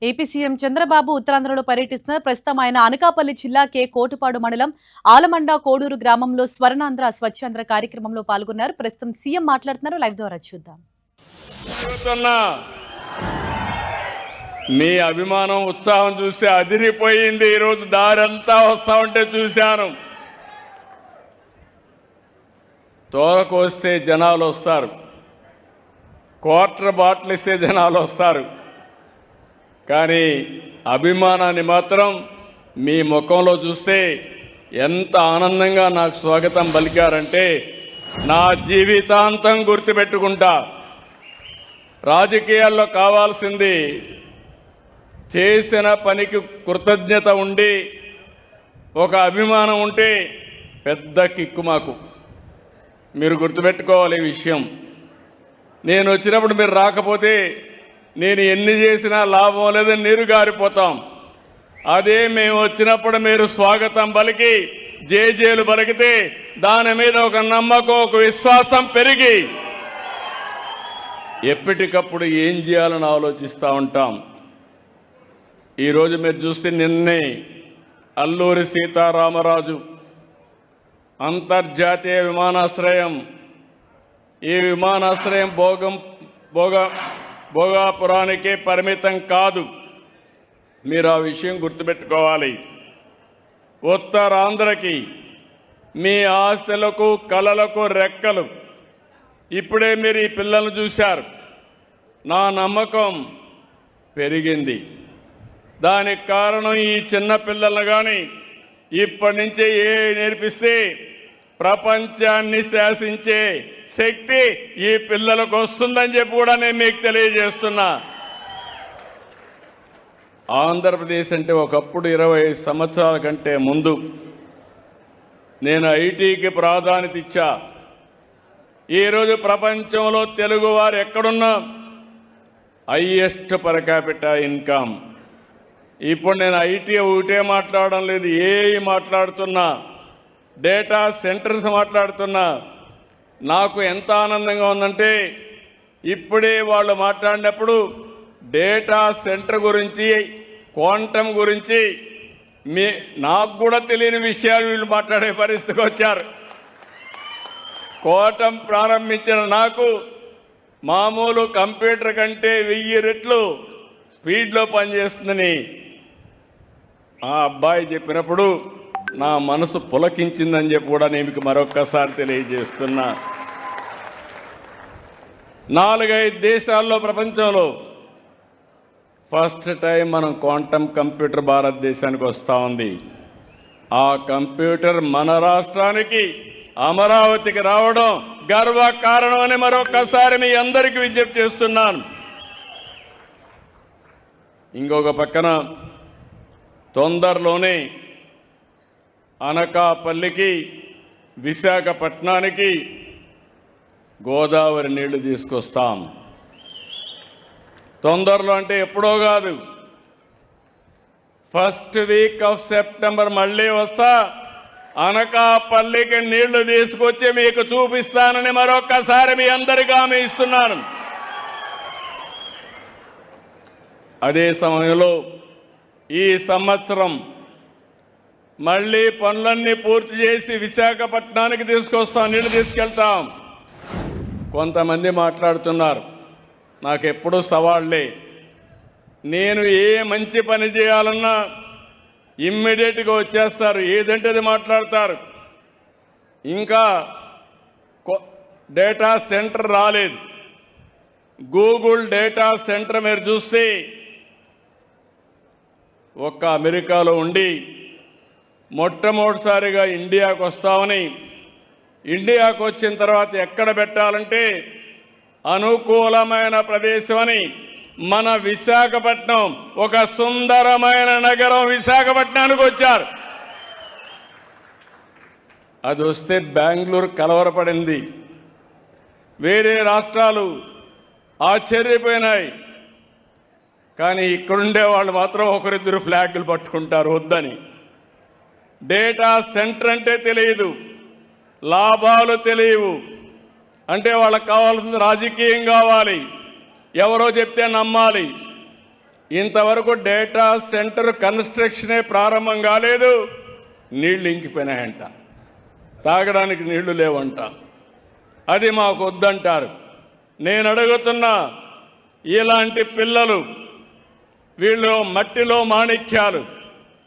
AP CM Chandrababu ఉత్తరాంధ్రలో పర్యటిస్తున్నారు. ప్రస్తుతం ఆయన అనకాపల్లి జిల్లా కోటుపాడు మండలం ఆలమండ కోడూరు గ్రామంలో స్వర్ణాంధ్ర స్వచ్ఛాంధ్ర కార్యక్రమంలో పాల్గొన్నారు. ప్రస్తుతం సీఎం మాట్లాడుతున్నారు. లైవ్ ద్వారా చూద్దాం. మీ అభిమానం ఉత్సాహం చూసి అదిరిపోయింది. ఈరోజు దారంతా వస్తా ఉంటే చూశాను. తోరకొస్తే జనాలు వస్తారు, క్వార్టర్ బాటిల్ ఇస్తే జనాలు వస్తారు, కానీ అభిమానాన్ని మాత్రం మీ ముఖంలో చూస్తే ఎంత ఆనందంగా నాకు స్వాగతం పలికారంటే నా జీవితాంతం గుర్తుపెట్టుకుంటా. రాజకీయాల్లో కావాల్సింది చేసిన పనికి కృతజ్ఞత ఉండి ఒక అభిమానం ఉంటే పెద్ద కిక్కు మాకు. మీరు గుర్తుపెట్టుకోవాలి ఈ విషయం. నేను వచ్చినప్పుడు మీరు రాకపోతే నేను ఎన్ని చేసినా లాభం లేదని నీరు గారిపోతాం. అదే మేము వచ్చినప్పుడు మీరు స్వాగతం పలికి జేజేలు పలికితే దాని మీద ఒక నమ్మకం, ఒక విశ్వాసం పెరిగి ఎప్పటికప్పుడు ఏం చేయాలని ఆలోచిస్తూ ఉంటాం. ఈరోజు మీరు చూస్తే నిన్నే అల్లూరి సీతారామరాజు అంతర్జాతీయ విమానాశ్రయం, ఈ విమానాశ్రయం భోగాపురానికే పరిమితం కాదు. మీరు ఆ విషయం గుర్తుపెట్టుకోవాలి. ఉత్తరాంధ్రకి మీ ఆశలకు కలలకు రెక్కలు. ఇప్పుడే మీరు ఈ పిల్లలను చూశారు. నా నమ్మకం పెరిగింది. దానికి కారణం ఈ చిన్న పిల్లలను కానీ ఇప్పటి నుంచే నేర్పిస్తే ప్రపంచాన్ని శాసించే శక్తి ఈ పిల్లలకు వస్తుందని చెప్పి కూడా నేను మీకు తెలియజేస్తున్నా. ఆంధ్రప్రదేశ్ అంటే ఒకప్పుడు 20 సంవత్సరాల కంటే ముందు నేను ఐటీకి ప్రాధాన్యత ఇచ్చా. ఈరోజు ప్రపంచంలో తెలుగు వారు ఎక్కడున్నా హైయెస్ట్ పర్ క్యాపిటల్ ఇన్కమ్. ఇప్పుడు నేను ఐటీ ఒకటే మాట్లాడడం లేదు, ఏఐ మాట్లాడుతున్నా, డేటా సెంటర్స్ మాట్లాడుతున్నా. నాకు ఎంత ఆనందంగా ఉందంటే ఇప్పుడే వాళ్ళు మాట్లాడినప్పుడు డేటా సెంటర్ గురించి, క్వాంటమ్ గురించి నాకు కూడా తెలియని విషయాలు వీళ్ళు మాట్లాడే పరిస్థితికి వచ్చారు. క్వాంటమ్ ప్రారంభించిన నాకు మామూలు కంప్యూటర్ కంటే 1000 రెట్లు స్పీడ్లో పనిచేస్తుందని ఆ అబ్బాయి చెప్పినప్పుడు నా మనసు పులకించిందని చెప్పి కూడా నేను మీకు మరొక్కసారి తెలియజేస్తున్నా. 4-5 దేశాల్లో ప్రపంచంలో ఫస్ట్ టైం మనం క్వాంటమ్ కంప్యూటర్ భారతదేశానికి వస్తూ ఉంది. ఆ కంప్యూటర్ మన రాష్ట్రానికి అమరావతికి రావడం గర్వకారణం అని మరొక్కసారి మీ అందరికీ విజ్ఞప్తి చేస్తున్నాను. ఇంకొక పక్కన తొందరలోనే అనకాపల్లికి, విశాఖపట్నానికి గోదావరి నీళ్లు తీసుకొస్తాం. తొందరలో అంటే ఎప్పుడో కాదు, ఫస్ట్ వీక్ ఆఫ్ సెప్టెంబర్ మళ్ళీ వస్తా. అనకాపల్లికి నీళ్లు తీసుకొచ్చి మీకు చూపిస్తానని మరొక్కసారి మీ అందరికీ హామీ ఇస్తున్నాను. అదే సమయంలో ఈ సంవత్సరం మళ్ళీ పనులన్నీ పూర్తి చేసి విశాఖపట్నానికి తీసుకొస్తాం, నీళ్లు తీసుకెళ్తాం. కొంతమంది మాట్లాడుతున్నారు, నాకెప్పుడు సవాళ్లే. నేను ఏ మంచి పని చేయాలన్నా ఇమ్మీడియట్గా వచ్చేస్తారు, ఏదంటే అది మాట్లాడతారు. ఇంకా డేటా సెంటర్ రాలేదు. గూగుల్ డేటా సెంటర్ మీరు చూస్తే ఒక్క అమెరికాలో ఉండి మొట్టమొదటిసారిగా ఇండియాకు వస్తామని, ఇండియాకు వచ్చిన తర్వాత ఎక్కడ పెట్టాలంటే అనుకూలమైన ప్రదేశం అని మన విశాఖపట్నం, ఒక సుందరమైన నగరం విశాఖపట్నానికి వచ్చారు. అది వస్తే బెంగళూరు కలవరపడింది. వేరే రాష్ట్రాలు ఆశ్చర్యపోయినాయి. కానీ ఇక్కడుండే వాళ్ళు మాత్రం ఒకరిద్దరు ఫ్లాగులు పట్టుకుంటారు వద్దని. డేటా సెంటర్ అంటే తెలియదు, లాభాలు తెలియవు. అంటే వాళ్ళకి కావాల్సింది రాజకీయం కావాలి, ఎవరో చెప్తే నమ్మాలి. ఇంతవరకు డేటా సెంటర్ కన్స్ట్రక్షనే ప్రారంభం కాలేదు, నీళ్లు ఇంకిపోయినాయంట, తాగడానికి నీళ్లు లేవంట. అది మాకు వద్దంటారు. నేను అడుగుతున్నా, ఇలాంటి పిల్లలు, వీళ్ళు మట్టిలో మాణిక్యాలు,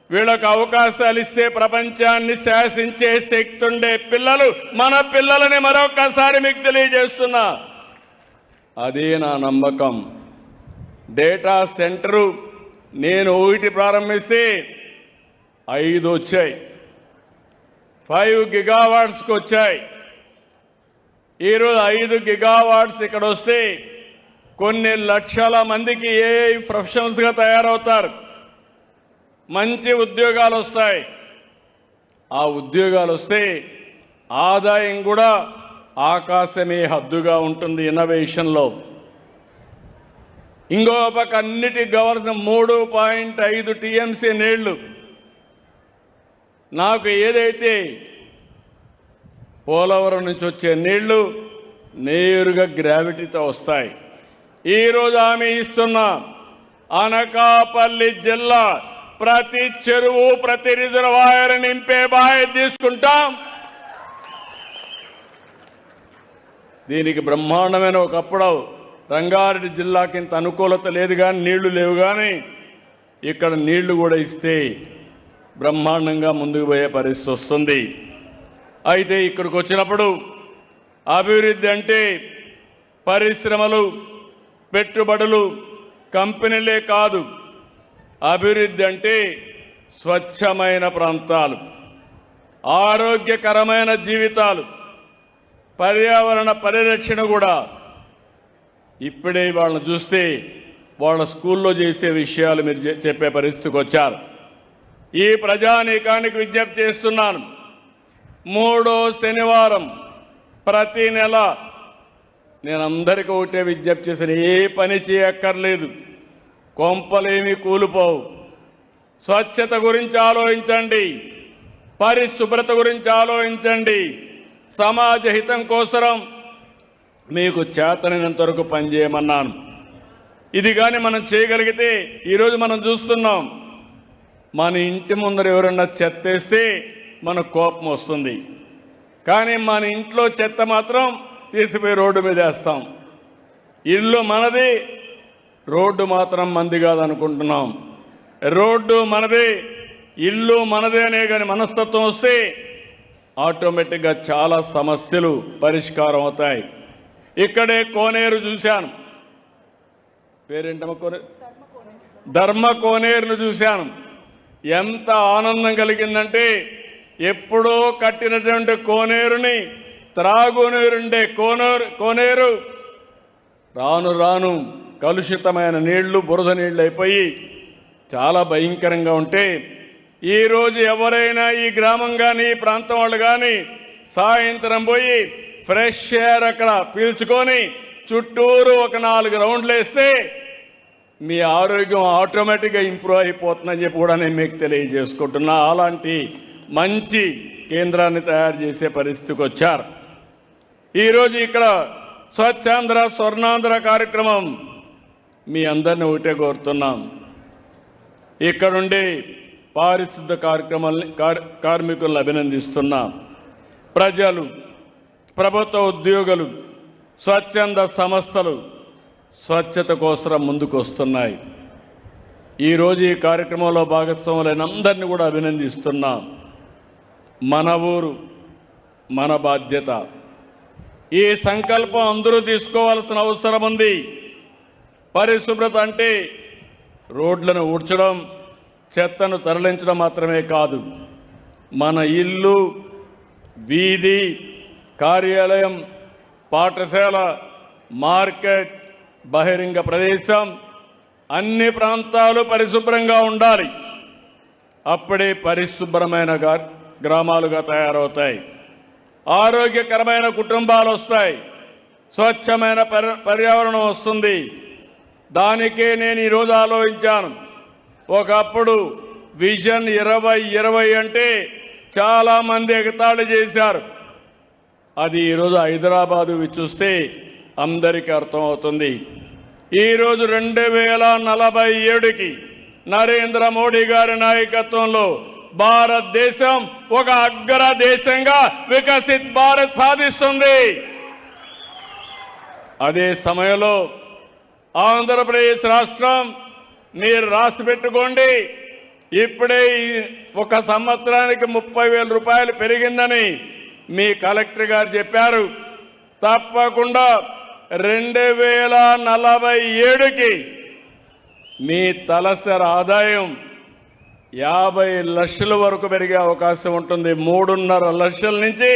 వీళ్ళకు అవకాశాలు ఇస్తే ప్రపంచాన్ని శాసించే శక్తి ఉండే పిల్లలు మన పిల్లలని మరొకసారి మీకు తెలియజేస్తున్నా. అదే నా నమ్మకం. డేటా సెంటరు నేను 1 ప్రారంభిస్తే 5 వచ్చాయి, 5 గిగావాట్స్కి వచ్చాయి. ఈరోజు 5 గిగావాట్స్ ఇక్కడ వస్తే కొన్ని లక్షల మందికి ఏఐ ప్రొఫెషనల్స్గా తయారవుతారు, మంచి ఉద్యోగాలు వస్తాయి. ఆ ఉద్యోగాలు వస్తే ఆదాయం కూడా ఆకాశమే హద్దుగా ఉంటుంది ఇన్నోవేషన్లో. ఇంకో పక్క అన్నిటికి కావాల్సిన 3.5 టీఎంసీ నీళ్లు. నాకు ఏదైతే పోలవరం నుంచి వచ్చే నీళ్లు నేరుగా గ్రావిటీతో వస్తాయి. ఈరోజు హామీ ఇస్తున్నా, అనకాపల్లి జిల్లా ప్రతి చెరువు, ప్రతి రిజర్వాయర్ నింపే బాధ్యత తీసుకుంటాం. దీనికి బ్రహ్మాండమైన ఒకప్పుడు రంగారెడ్డి జిల్లాకి ఇంత అనుకూలత లేదు, కానీ నీళ్లు లేవు, కానీ ఇక్కడ నీళ్లు కూడా ఇస్తే బ్రహ్మాండంగా ముందుకు పోయే పరిస్థితి వస్తుంది. అయితే ఇక్కడికి వచ్చినప్పుడు అభివృద్ధి అంటే పరిశ్రమలు, పెట్టుబడులు, కంపెనీలే కాదు. అభివృద్ధి అంటే స్వచ్ఛమైన ప్రాంతాలు, ఆరోగ్యకరమైన జీవితాలు, పర్యావరణ పరిరక్షణ కూడా. ఇప్పుడే వాళ్ళని చూస్తే వాళ్ళ స్కూల్లో చేసే విషయాలు మీరు చెప్పే పరిస్థితికి వచ్చారు. ఈ ప్రజానీకానికి విజ్ఞప్తి చేస్తున్నాను, 3వ శనివారం ప్రతి నెల నేను అందరికీ ఒకటే విజ్ఞప్తి చేశాను, ఏ పని చేయక్కర్లేదు, కొంపలేమి కూలిపోవు. స్వచ్ఛత గురించి ఆలోచించండి, పరిశుభ్రత గురించి ఆలోచించండి. సమాజ హితం కోసం మీకు చేతనైనంత వరకు పనిచేయమన్నాను. ఇది కానీ మనం చేయగలిగితే, ఈరోజు మనం చూస్తున్నాం, మన ఇంటి ముందర ఎవరన్నా చెత్తేస్తే మనకు కోపం వస్తుంది, కానీ మన ఇంట్లో చెత్త మాత్రం తీసిపోయి రోడ్డు మీద వేస్తాం. ఇల్లు మనది, రోడ్డు మాత్రం మంది కాదనుకుంటున్నాం. రోడ్డు మనదే, ఇల్లు మనదే అనే కానీ మనస్తత్వం వస్తే ఆటోమేటిక్గా చాలా సమస్యలు పరిష్కారం అవుతాయి. ఇక్కడే కోనేరు చూశాను, పేరేంటమ్మా కోనేరు, ధర్మ కోనేరును చూశాను. ఎంత ఆనందం కలిగిందంటే, ఎప్పుడో కట్టినటువంటి కోనేరుని, త్రాగునీరుండే కోనేరు రాను రాను కలుషితమైన నీళ్లు, బురద నీళ్లు అయిపోయి చాలా భయంకరంగా ఉంటే, ఈరోజు ఎవరైనా ఈ గ్రామం కానీ, ఈ ప్రాంతం వాళ్ళు కానీ సాయంత్రం పోయి ఫ్రెష్ ఎయిర్ అక్కడ పీల్చుకొని చుట్టూరు ఒక 4 రౌండ్లు వేస్తే మీ ఆరోగ్యం ఆటోమేటిక్గా ఇంప్రూవ్ అయిపోతుందని చెప్పి కూడా నేను మీకు తెలియజేసుకుంటున్నా. అలాంటి మంచి కేంద్రాన్ని తయారు చేసే పరిస్థితికి వచ్చారు. ఈరోజు ఇక్కడ స్వచ్ఛాంధ్ర, స్వర్ణాంధ్ర కార్యక్రమం మీ అందరిని ఒకటే కోరుతున్నాం, ఇక్కడుండి పారిశుద్ధ కార్మికులను అభినందిస్తున్నాం. ప్రజలు, ప్రభుత్వ ఉద్యోగులు, స్వచ్ఛంద సంస్థలు స్వచ్ఛత కోసం ముందుకు వస్తున్నాయి. ఈరోజు ఈ కార్యక్రమంలో భాగస్వాములైన అందరినీ కూడా అభినందిస్తున్నాం. మన ఊరు మన బాధ్యత. ఈ సంకల్పం అందరూ తీసుకోవాల్సిన అవసరం ఉంది. పరిశుభ్రత అంటే రోడ్లను ఊడ్చడం, చెత్తను తరలించడం మాత్రమే కాదు, మన ఇల్లు, వీధి, కార్యాలయం, పాఠశాల, మార్కెట్, బహిరంగ ప్రదేశం, అన్ని ప్రాంతాలు పరిశుభ్రంగా ఉండాలి. అప్పుడే పరిశుభ్రమైన గ్రామాలుగా తయారవుతాయి, ఆరోగ్యకరమైన కుటుంబాలు వస్తాయి, స్వచ్ఛమైన పర్యావరణం వస్తుంది. దానికే నేను ఈరోజు ఆలోచించాను. ఒకప్పుడు విజన్ 2020 అంటే చాలామంది ఎగతాళి చేశారు. అది ఈరోజు హైదరాబాదు చూస్తే అందరికీ అర్థమవుతుంది. ఈరోజు 2047కి నరేంద్ర మోడీ గారి నాయకత్వంలో భారతదేశం ఒక అగ్ర దేశంగా వికసిత్ భారత్ సాధిస్తుంది. అదే సమయంలో ఆంధ్రప్రదేశ్ రాష్ట్రం మీరు రాసి పెట్టుకోండి, ఇప్పుడే ఒక సంవత్సరానికి 30,000 రూపాయలు పెరిగిందని మీ కలెక్టర్ గారు చెప్పారు. తప్పకుండా 2047కి మీ తలసరి ఆదాయం 50 లక్షల వరకు పెరిగే అవకాశం ఉంటుంది. 3.5 లక్షల నుంచి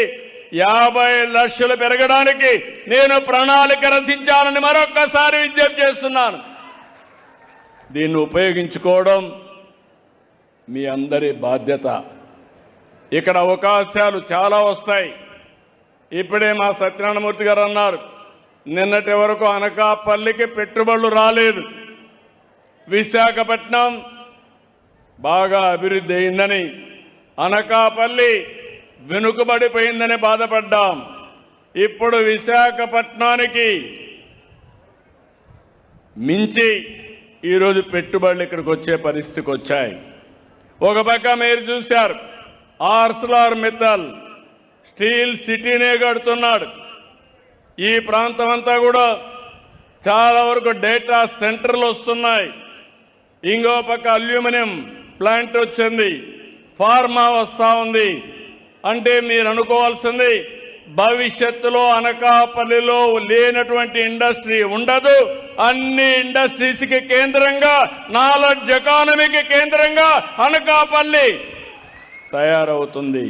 50 లక్షలు పెరగడానికి నేను ప్రణాళిక రచించాలని మరొక్కసారి విజ్ఞప్తి చేస్తున్నాను. దీన్ని ఉపయోగించుకోవడం మీ అందరి బాధ్యత. ఇక్కడ అవకాశాలు చాలా వస్తాయి. ఇప్పుడే మా సత్యనారాయణమూర్తి గారు అన్నారు, నిన్నటి వరకు అనకాపల్లికి పెట్టుబడులు రాలేదు, విశాఖపట్నం బాగా అభివృద్ధి అయిందని, అనకాపల్లి వెనుకబడిపోయిందని బాధపడ్డాం. ఇప్పుడు విశాఖపట్నానికి మించి ఈరోజు పెట్టుబడులు ఇక్కడికి వచ్చే పరిస్థితికి వచ్చాయి. ఒక పక్క మీరు చూశారు, ఆర్సెలర్ మిత్తల్ స్టీల్ సిటీనే కడుతున్నాడు. ఈ ప్రాంతం అంతా కూడా చాలా వరకు డేటా సెంటర్లు వస్తున్నాయి. ఇంకో పక్క అల్యూమినియం ప్లాంట్ వచ్చింది, ఫార్మా వస్తూ ఉంది. అంటే మీరు అనుకోవాల్సింది, భవిష్యత్తులో అనకాపల్లిలో లేనటువంటి ఇండస్ట్రీ ఉండదు. అన్ని ఇండస్ట్రీస్కి కేంద్రంగా, నాలెడ్జ్ ఎకానమీకి కేంద్రంగా అనకాపల్లి తయారవుతుంది.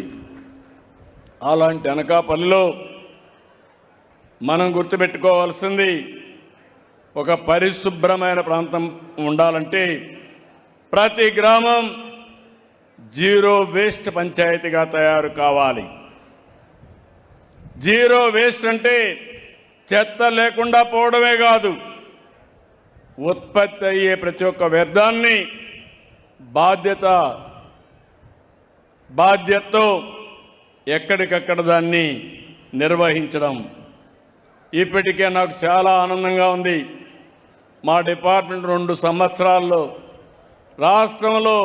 అలాంటి అనకాపల్లిలో మనం గుర్తుపెట్టుకోవాల్సింది, ఒక పరిశుభ్రమైన ప్రాంతం ఉండాలంటే ప్రతి గ్రామం జీరో వేస్ట్ పంచాయతీగా తయారు కావాలి. జీరో వేస్ట్ అంటే చెత్త లేకుండా పోవడమే కాదు, ఉత్పత్తి అయ్యే ప్రతి ఒక్క వ్యర్థాన్ని బాధ్యతతో ఎక్కడికక్కడ దాన్ని నిర్వహించడం. ఇప్పటికే నాకు చాలా ఆనందంగా ఉంది. మా డిపార్ట్మెంట్ 2 సంవత్సరాల్లో రాష్ట్రంలో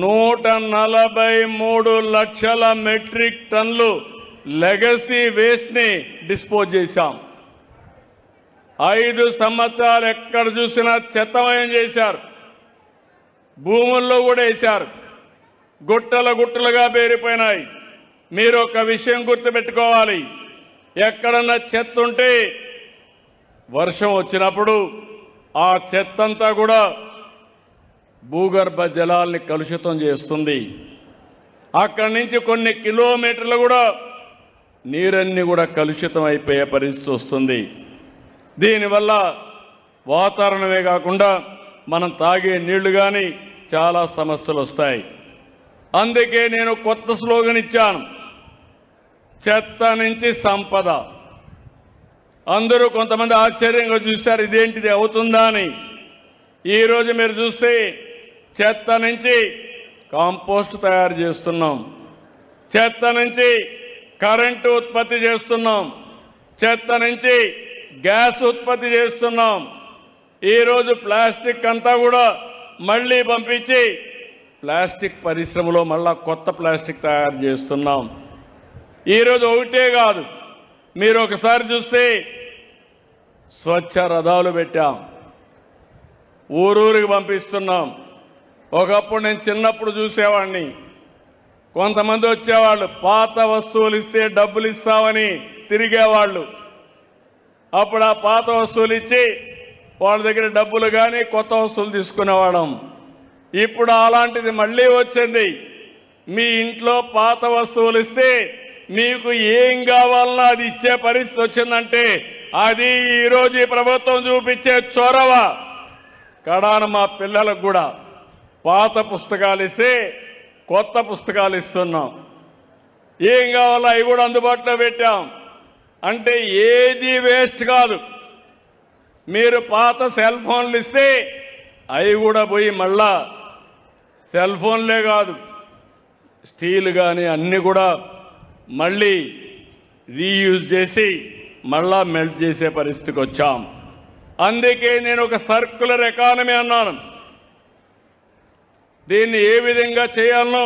143 లక్షల మెట్రిక్ టన్నులు లెగసీ వేస్ట్ని డిస్పోజ్ చేశాం. 5 సంవత్సరాలు ఎక్కడ చూసినా చెత్తమయం చేశారు, భూముల్లో కూడా వేశారు, గుట్టలుగా పేరిపోయినాయి. మీరు ఒక విషయం గుర్తుపెట్టుకోవాలి, ఎక్కడన్నా చెత్త ఉంటే వర్షం వచ్చినప్పుడు ఆ చెత్తంతా కూడా భూగర్భ జలాల్ని కలుషితం చేస్తుంది. అక్కడి నుంచి కొన్ని కిలోమీటర్లు కూడా నీరన్నీ కూడా కలుషితం అయిపోయే పరిస్థితి వస్తుంది. దీనివల్ల వాతావరణమే కాకుండా మనం తాగే నీళ్లు కానీ చాలా సమస్యలు వస్తాయి. అందుకే నేను కొత్త స్లోగన్ ఇచ్చాను, చెత్త నుంచి సంపద. అందరూ కొంతమంది ఆశ్చర్యంగా చూశారు, ఇదేంటిది అవుతుందా అని. ఈరోజు మీరు చూస్తే చెత్త నుంచి కాంపోస్ట్ తయారు చేస్తున్నాం, చెత్త నుంచి కరెంటు ఉత్పత్తి చేస్తున్నాం, చెత్త నుంచి గ్యాస్ ఉత్పత్తి చేస్తున్నాం. ఈరోజు ప్లాస్టిక్ అంతా కూడా మళ్ళీ పంపించి ప్లాస్టిక్ పరిశ్రమలో మళ్ళా కొత్త ప్లాస్టిక్ తయారు చేస్తున్నాం. ఈరోజు ఒకటే కాదు, మీరు ఒకసారి చూస్తే స్వచ్ఛ రథాలు పెట్టాం, ఊరూరికి పంపిస్తున్నాం. ఒకప్పుడు నేను చిన్నప్పుడు చూసేవాడిని, కొంతమంది వచ్చేవాళ్ళు పాత వస్తువులు ఇస్తే డబ్బులు ఇస్తామని తిరిగేవాళ్ళు. అప్పుడు ఆ పాత వస్తువులు ఇచ్చి వాళ్ళ దగ్గర డబ్బులు కానీ కొత్త వస్తువులు తీసుకునేవాళ్ళం. ఇప్పుడు అలాంటిది మళ్ళీ వచ్చింది. మీ ఇంట్లో పాత వస్తువులు ఇస్తే మీకు ఏం కావాలన్నా అది ఇచ్చే పరిస్థితి వచ్చిందంటే అది ఈరోజు ఈ ప్రభుత్వం చూపించే చొరవ. కడాన మా పిల్లలకు కూడా పాత పుస్తకాలు ఇస్తే కొత్త పుస్తకాలు ఇస్తున్నాం. ఏం కావాలో అవి కూడా అందుబాటులో పెట్టాం. అంటే ఏది వేస్ట్ కాదు. మీరు పాత సెల్ ఫోన్లు ఇస్తే అవి కూడా పోయి మళ్ళా సెల్ ఫోన్లే కాదు, స్టీల్ కానీ అన్నీ కూడా మళ్ళీ రీయూజ్ చేసి మళ్ళా మెల్ట్ చేసే పరిస్థితికి వచ్చాం. అందుకే నేను ఒక సర్క్యులర్ ఎకానమీ అన్నాను. దీన్ని ఏ విధంగా చేయాలనో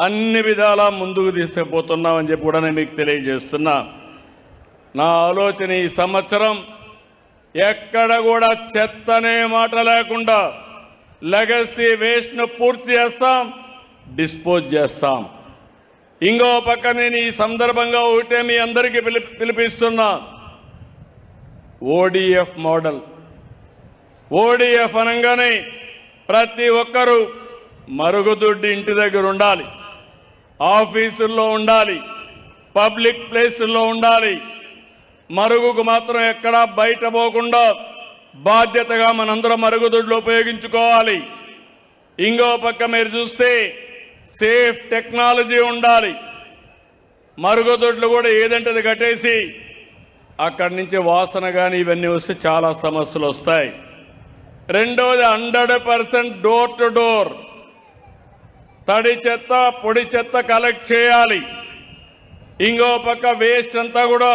అన్ని విధాలా ముందుకు తీసుకుపోతున్నామని చెప్పి కూడా నేను మీకు తెలియజేస్తున్నా. నా ఆలోచన ఈ సంవత్సరం ఎక్కడ కూడా చెత్త అనే మాట లేకుండా లెగసీ వేస్ట్ను పూర్తి చేస్తాం, డిస్పోజ్ చేస్తాం. ఇంకో పక్క నేను ఈ సందర్భంగా ఒకటే మీ అందరికీ పిలిపిస్తున్నా. ODF model. ఓడిఎఫ్ అనగానే ప్రతి ఒక్కరూ మరుగుదొడ్డి ఇంటి దగ్గర ఉండాలి, ఆఫీసుల్లో ఉండాలి, పబ్లిక్ ప్లేసుల్లో ఉండాలి. మరుగుకు మాత్రం ఎక్కడా బయట పోకుండా బాధ్యతగా మనందరం మరుగుదొడ్లు ఉపయోగించుకోవాలి. ఇంకో పక్క మీరు చూస్తే సేఫ్ టెక్నాలజీ ఉండాలి. మరుగుదొడ్లు కూడా ఏదంటే అది కట్టేసి అక్కడి నుంచి వాసన కానీ ఇవన్నీ వస్తే చాలా సమస్యలు వస్తాయి. రెండోది 100% డోర్ టు డోర్ తడి చెత్త పొడి చెత్త కలెక్ట్ చేయాలి. ఇంకో పక్క వేస్ట్ అంతా కూడా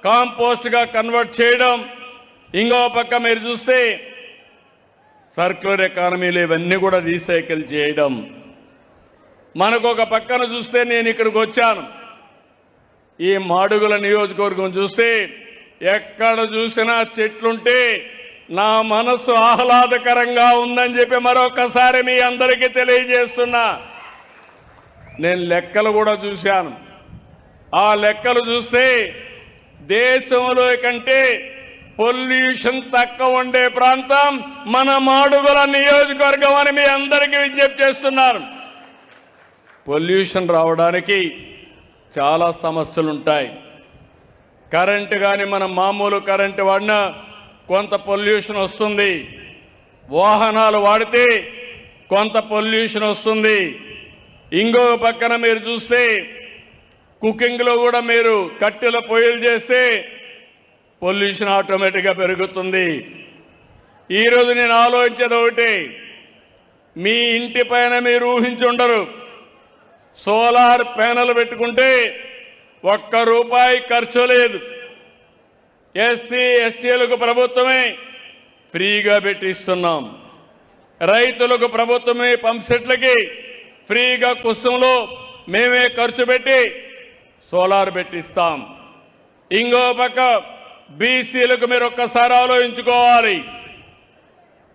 కాంపోస్ట్గా కన్వర్ట్ చేయడం. ఇంకో పక్క మీరు చూస్తే సర్క్యులర్ ఎకానమీలో ఇవన్నీ కూడా రీసైకిల్ చేయడం. మనకు ఒక పక్కన చూస్తే నేను ఇక్కడికి వచ్చాను. ఈ మాడుగుల నియోజకవర్గం చూస్తే ఎక్కడ చూసినా చెట్లుంటే నా మనసు ఆహ్లాదకరంగా ఉందని చెప్పి మరొకసారి మీ అందరికీ తెలియజేస్తున్నా. నేను లెక్కలు కూడా చూశాను. ఆ లెక్కలు చూస్తే దేశంలో కంటే పొల్యూషన్ తక్కువ ఉండే ప్రాంతం మన మాడుగుల నియోజకవర్గం అని మీ అందరికీ విజ్ఞప్తి చేస్తున్నారు. పొల్యూషన్ రావడానికి చాలా సమస్యలు ఉంటాయి. కరెంటు కానీ మనం మామూలు కరెంటు వాడినా కొంత పొల్యూషన్ వస్తుంది. వాహనాలు వాడితే కొంత పొల్యూషన్ వస్తుంది. ఇంకో పక్కన మీరు చూస్తే కుకింగ్లో కూడా మీరు కట్టెల పొయ్యిలు చేస్తే పొల్యూషన్ ఆటోమేటిక్గా పెరుగుతుంది. ఈరోజు నేను ఆలోచించేది ఒకటి, మీ ఇంటి పైన మీరు ఊహించుండరు, సోలార్ ప్యానెల్ పెట్టుకుంటే ₹1 ఖర్చు లేదు. ఎస్సీ ఎస్టీలకు ప్రభుత్వమే ఫ్రీగా పెట్టిస్తున్నాం. రైతులకు ప్రభుత్వమే పంప్ సెట్లకి ఫ్రీగా కుస్తుంలో మేమే ఖర్చు పెట్టి సోలార్ పెట్టిస్తాం. ఇంకో పక్క బీసీలకు మీరు ఒక్కసారి ఆలోచించుకోవాలి.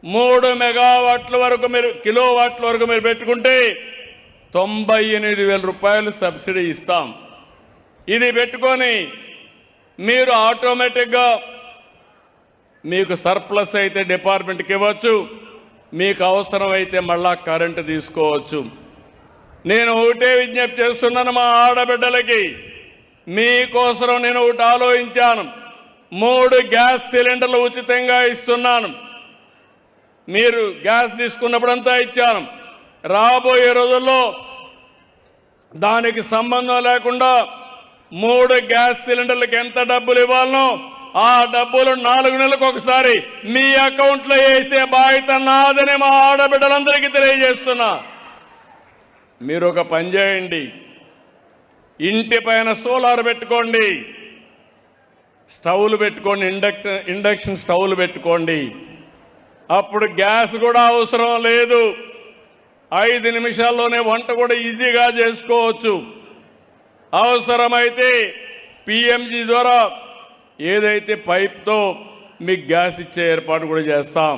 3 మెగావాట్ల వరకు మీరు కిలోవాట్ల వరకు మీరు పెట్టుకుంటే ₹98,000 సబ్సిడీ ఇస్తాం. ఇది పెట్టుకొని మీరు ఆటోమేటిక్గా మీకు సర్ప్లస్ అయితే డిపార్ట్మెంట్కి ఇవ్వచ్చు, మీకు అవసరమైతే మళ్ళా కరెంటు తీసుకోవచ్చు. నేను ఒకటే విజ్ఞప్తి చేస్తున్నాను మా ఆడబిడ్డలకి, మీకోసం నేను ఒకటి ఆలోచించాను. 3 గ్యాస్ సిలిండర్లు ఉచితంగా ఇస్తున్నాను. మీరు గ్యాస్ తీసుకున్నప్పుడంతా ఇచ్చాను. రాబోయే రోజుల్లో దానికి సంబంధం లేకుండా 3 గ్యాస్ సిలిండర్లకు ఎంత డబ్బులు ఇవ్వాలనో ఆ డబ్బులు 4 నెలలకు ఒకసారి మీ అకౌంట్లో వేసే బాధ్యత నాదని మా ఆడబిడ్డలందరికీ తెలియజేస్తున్నా. మీరు ఒక పని చేయండి, ఇంటి పైన సోలార్ పెట్టుకోండి, స్టవ్లు పెట్టుకోండి, ఇండక్షన్ స్టవ్లు పెట్టుకోండి. అప్పుడు గ్యాస్ కూడా అవసరం లేదు. 5 నిమిషాల్లోనే వంట కూడా ఈజీగా చేసుకోవచ్చు. అవసరమైతే పిఎంజీ ద్వారా ఏదైతే పైప్తో మీకు గ్యాస్ ఇచ్చే ఏర్పాటు కూడా చేస్తాం.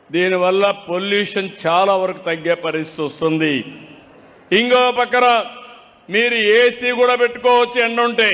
దీనివల్ల పొల్యూషన్ చాలా వరకు తగ్గే పరిస్థితి వస్తుంది. ఇంకో పక్కన మీరు ఏసీ కూడా పెట్టుకోవచ్చు ఎండ ఉంటే.